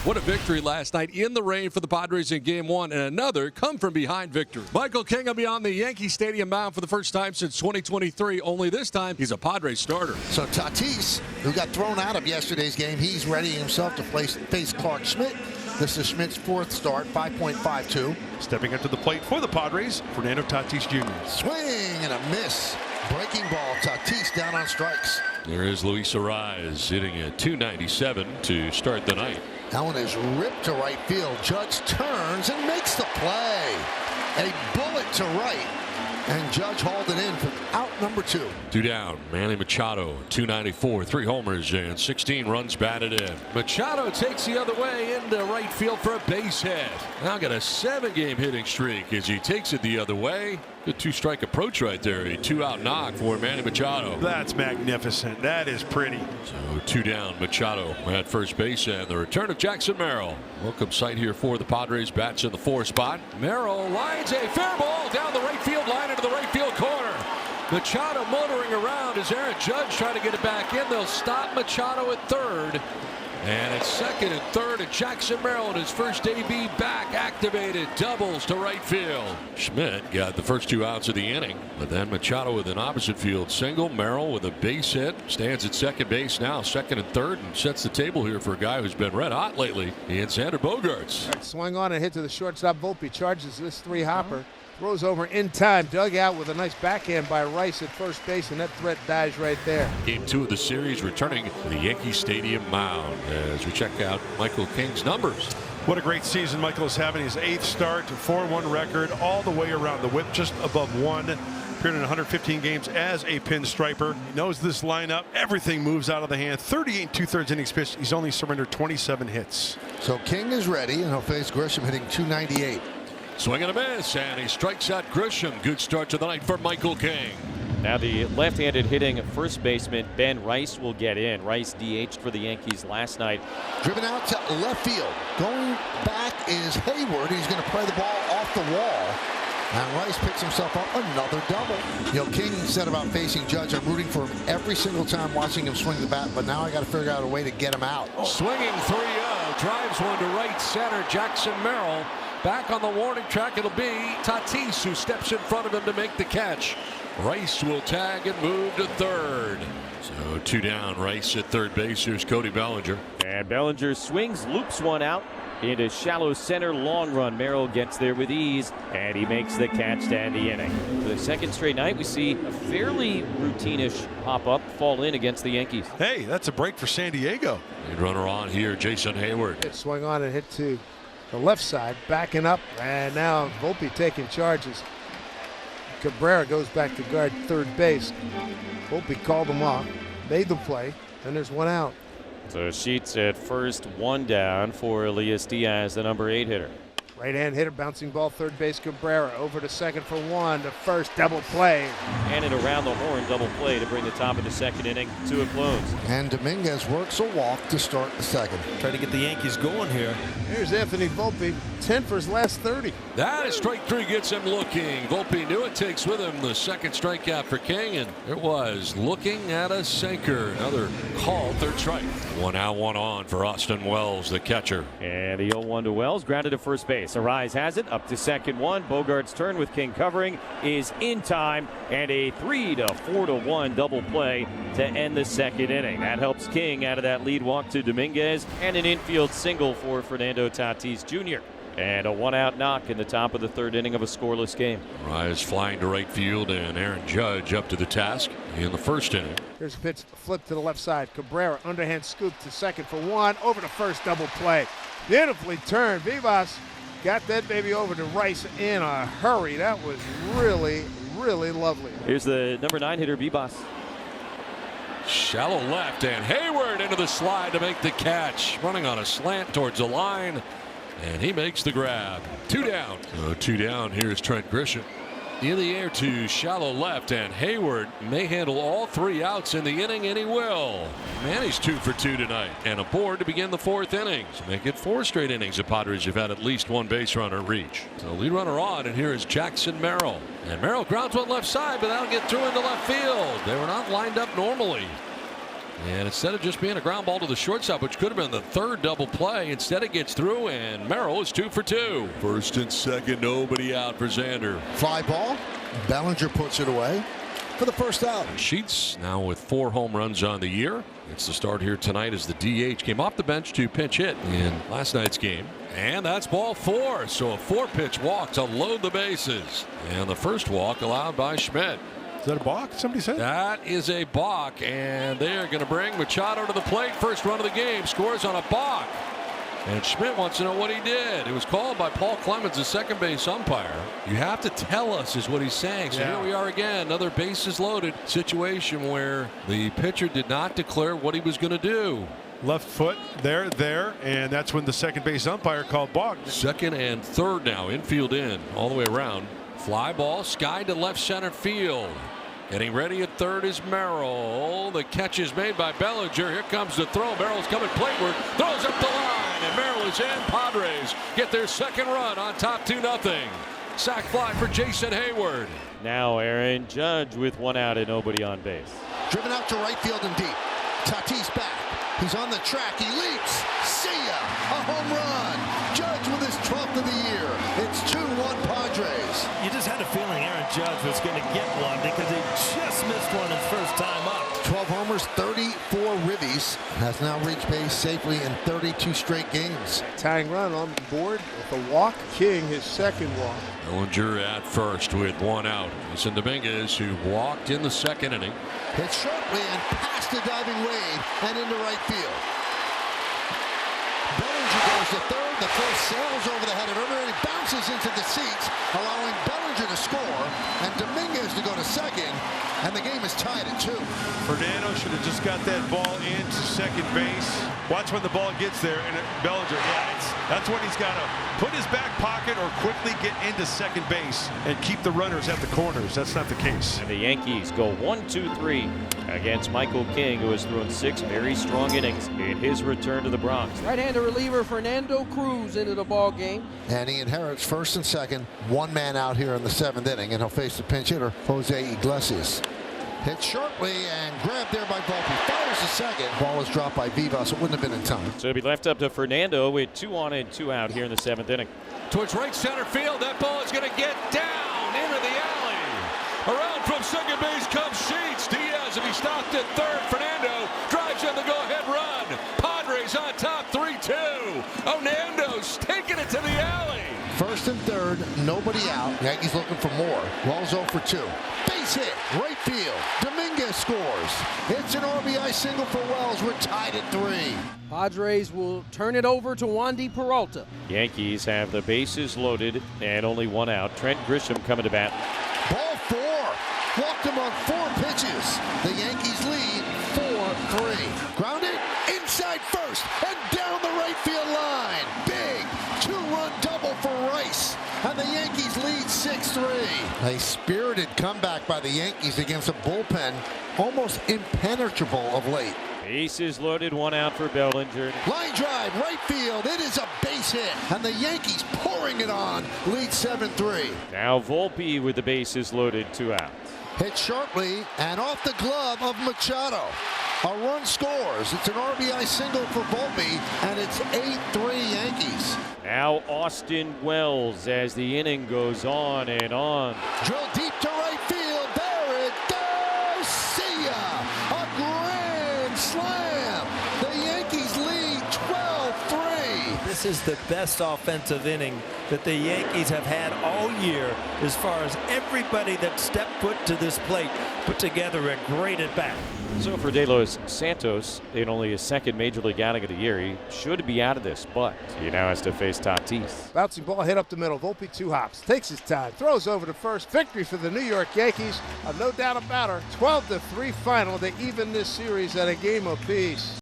What a victory last night in the rain for the Padres in Game 1, and another come-from-behind victory. Michael King will be on the Yankee Stadium mound for the first time since 2023, only this time he's a Padres starter. So Tatis, who got thrown out of yesterday's game, he's readying himself to face Clark Schmidt. This is Schmidt's fourth start, 5.52. Stepping up to the plate for the Padres, Fernando Tatis Jr. Swing and a miss. Breaking ball, Tatis down on strikes. There is Luis Arraez hitting at .297 to start the night. That one is ripped to right field. Judge turns and makes the play. A bullet to right. And Judge hauled it in for out number 2. 2 down. Manny Machado, .294, 3 homers and 16 runs batted in. Machado takes the other way into right field for a base hit. Now got a 7-game hitting streak as he takes it the other way. Good 2-strike approach right there. A 2-out knock for Manny Machado. That's magnificent. That is pretty. So 2 down. Machado at first base, and the return of Jackson Merrill. Welcome sight here for the Padres. Bats in the 4 spot. Merrill lines a fair ball down the right field line into the right field corner. Machado motoring around as Aaron Judge trying to get it back in. They'll stop Machado at third. And at second and third, and Jackson Merrill in his first AB back, activated, doubles to right field. Schmidt got the first 2 outs of the inning, but then Machado with an opposite field single. Merrill with a base hit, stands at second base now, second and third, and sets the table here for a guy who's been red hot lately in Xander Bogaerts. Swung on and hit to the shortstop. Volpe charges this 3-hopper. Throws over in time, dug out with a nice backhand by Rice at first base, and that threat dies right there. Game 2 of the series returning to the Yankee Stadium mound as we check out Michael King's numbers. What a great season Michael is having. His 8th start, 4-1 record all the way around. The whip just above 1. Appeared in 115 games as a pinstriper. He knows this lineup. Everything moves out of the hand. 38 2/3 innings pitched. He's only surrendered 27 hits. So King is ready, and he'll face Grisham hitting .298. Swing and a miss, and he strikes out Grisham. Good start to the night for Michael King. Now the left-handed hitting first baseman Ben Rice will get in. Rice DH'd for the Yankees last night. Driven out to left field. Going back is Hayward. He's going to play the ball off the wall. And Rice picks himself up another double. You know, King said about facing Judge, I'm rooting for him every single time watching him swing the bat, but now I got to figure out a way to get him out. Swinging 3-0, drives one to right center. Jackson Merrill back on the warning track. It'll be Tatis who steps in front of him to make the catch. Rice will tag and move to third. So 2 down. Rice at third base. Here's Cody Bellinger. And Bellinger swings, loops one out into shallow center, long run. Merrill gets there with ease, and he makes the catch to end the inning. For the second straight night, we see a fairly routine-ish pop-up fall in against the Yankees. Hey, that's a break for San Diego. Lead runner on here, Jason Hayward. It swung on and hit to the left side, backing up, and now Volpe taking charges. Cabrera goes back to guard third base. Volpe called him off, made the play, and there's 1 out. So Sheets at first, 1 down for Elias Diaz, the number 8 hitter. Right-hand hitter, bouncing ball, third base, Cabrera over to second for 1, to first, double play. And an around the horn double play to bring the top of the second inning to a close. And Dominguez works a walk to start the second. Try to get the Yankees going here. Here's Anthony Volpe, 10 for his last 30. That is strike 3, gets him looking. Volpe knew it, takes with him the second strikeout for King, and it was looking at a sinker. Another call, third strike. 1 out, 1 on for Austin Wells, the catcher. And the 0-1 to Wells, grounded to first base. Arraez has it, up to second 1. Bogart's turn with King covering is in time, and a 3-4-1 double play to end the second inning. That helps King out of that lead walk to Dominguez, and an infield single for Fernando Tatis Jr. And a 1-out knock in the top of the third inning of a scoreless game. Arraez flying to right field, and Aaron Judge up to the task in the first inning. Here's a pitch, flip to the left side. Cabrera, underhand scoop to second for 1, over to first, double play. Beautifully turned. Vivas got that baby over to Rice in a hurry. That was really, really lovely. Here's the number 9 hitter, Vivas. Shallow left, and Hayward into the slide to make the catch. Running on a slant towards the line, and he makes the grab. 2 down. So 2 down. Here's Trent Grisham. In the air to shallow left, and Hayward may handle all 3 outs in the inning, and he will. Manny's 2 for 2 tonight, and aboard to begin the 4th innings. Make it 4 straight innings the Padres have had at least 1 base runner reach. So lead runner on, and here is Jackson Merrill. And Merrill grounds one left side, but that'll get through into left field. They were not lined up normally. And instead of just being a ground ball to the shortstop, which could have been the third double play, instead it gets through, and Merrill is 2 for 2. First and second, nobody out for Xander. Fly ball. Bellinger puts it away for the first out. Sheets now with 4 home runs on the year. It's the start here tonight as the DH came off the bench to pinch hit in last night's game. And that's ball 4. So a 4-pitch walk to load the bases. And the first walk allowed by Schmidt. Is that a balk? Somebody said that is a balk, and they are going to bring Machado to the plate. First run of the game, scores on a balk. And Schmidt wants to know what he did. It was called by Paul Clemens, the second base umpire. You have to tell us, is what he's saying. So here we are again, another bases loaded situation where the pitcher did not declare what he was going to do. left foot there, and that's when the second base umpire called balk. Second and third now, infield in, all the way around. Fly ball, sky to left center field. Getting ready at third is Merrill. The catch is made by Bellinger. Here comes the throw. Merrill's coming plateward, throws up the line, and Merrill is in. Padres get their second run on top 2-0. Sac fly for Jason Hayward. Now Aaron Judge with one out and nobody on base. Driven out to right field and deep. Tatis back. He's on the track. He leaps. See ya. A home run. Judge with his 12th of the year. It's 2-1 Padres. You just had a feeling Aaron Judge was going to get one because he just missed one his first time up. 12 homers, 34 ribbies. Has now reached base safely in 32 straight games. Tying run on the board with a walk. King his second walk. Bellinger at first with one out. Listen, Dominguez, who walked in the second inning. Hit sharply and past the diving Wade and into right field. Bellinger goes to third. The throw sails over the head of Irvin. He bounces into the seats, allowing Bellinger to score and Dominguez to go to second. And the game is tied at 2. Fernando should have just got that ball into second base. Watch when the ball gets there, and Bellinger, that's when he's got to put his back pocket or quickly get into second base and keep the runners at the corners. That's not the case. And the Yankees go 1-2-3 against Michael King, who has thrown 6 very strong innings in his return to the Bronx. Right-hander reliever Fernando Cruz into the ball game. And he inherits first and second. One man out here in the 7th inning, and he'll face the pinch hitter, Jose Iglesias. Hit sharply and grabbed there by Volpe. Fires the second. Ball is dropped by Vivas. It wouldn't have been in time. So it'll be left up to Fernando with 2 on and 2 out here in the 7th inning. Towards right center field. That ball is going to get down into the alley. Around from second base comes Sheets. Diaz, if he stopped at third, Fernando drives in the go-ahead run. Padres on top 3-2. Hernando's taking it to the alley. First and third, nobody out. Yankees looking for more. Wells 0 for 2. Base hit, right field. Dominguez scores. It's an RBI single for Wells. We're tied at 3. Padres will turn it over to Wandy Peralta. Yankees have the bases loaded and only 1 out. Trent Grisham coming to bat. Ball 4. Walked him on 4 pitches. The Yankees lead 4-3. Grounded inside first and down the right field line. Big 2-run double for Rice. And the Yankees lead 6-3. A spirited comeback by the Yankees against a bullpen almost impenetrable of late. Bases loaded, 1 out for Bellinger. Line drive, right field. It is a base hit. And the Yankees pouring it on. Lead 7-3. Now Volpe with the bases loaded, 2 outs. Hit sharply and off the glove of Machado. A run scores. It's an RBI single for Volpe, and it's 8-3 Yankees. Now Austin Wells as the inning goes on and on. Drill deep to right field. There it goes. See ya. A grand slam. The Yankees lead 12-3. This is the best offensive inning that the Yankees have had all year as far as everybody that stepped foot to this plate put together a great at-bat. So for De Los Santos, in only his 2nd Major League outing of the year, he should be out of this, but he now has to face Tatis. Bouncing ball hit up the middle. Volpe 2 hops. Takes his time. Throws over to first. Victory for the New York Yankees. No doubt about it. 12-3 final. They even this series at a game apiece.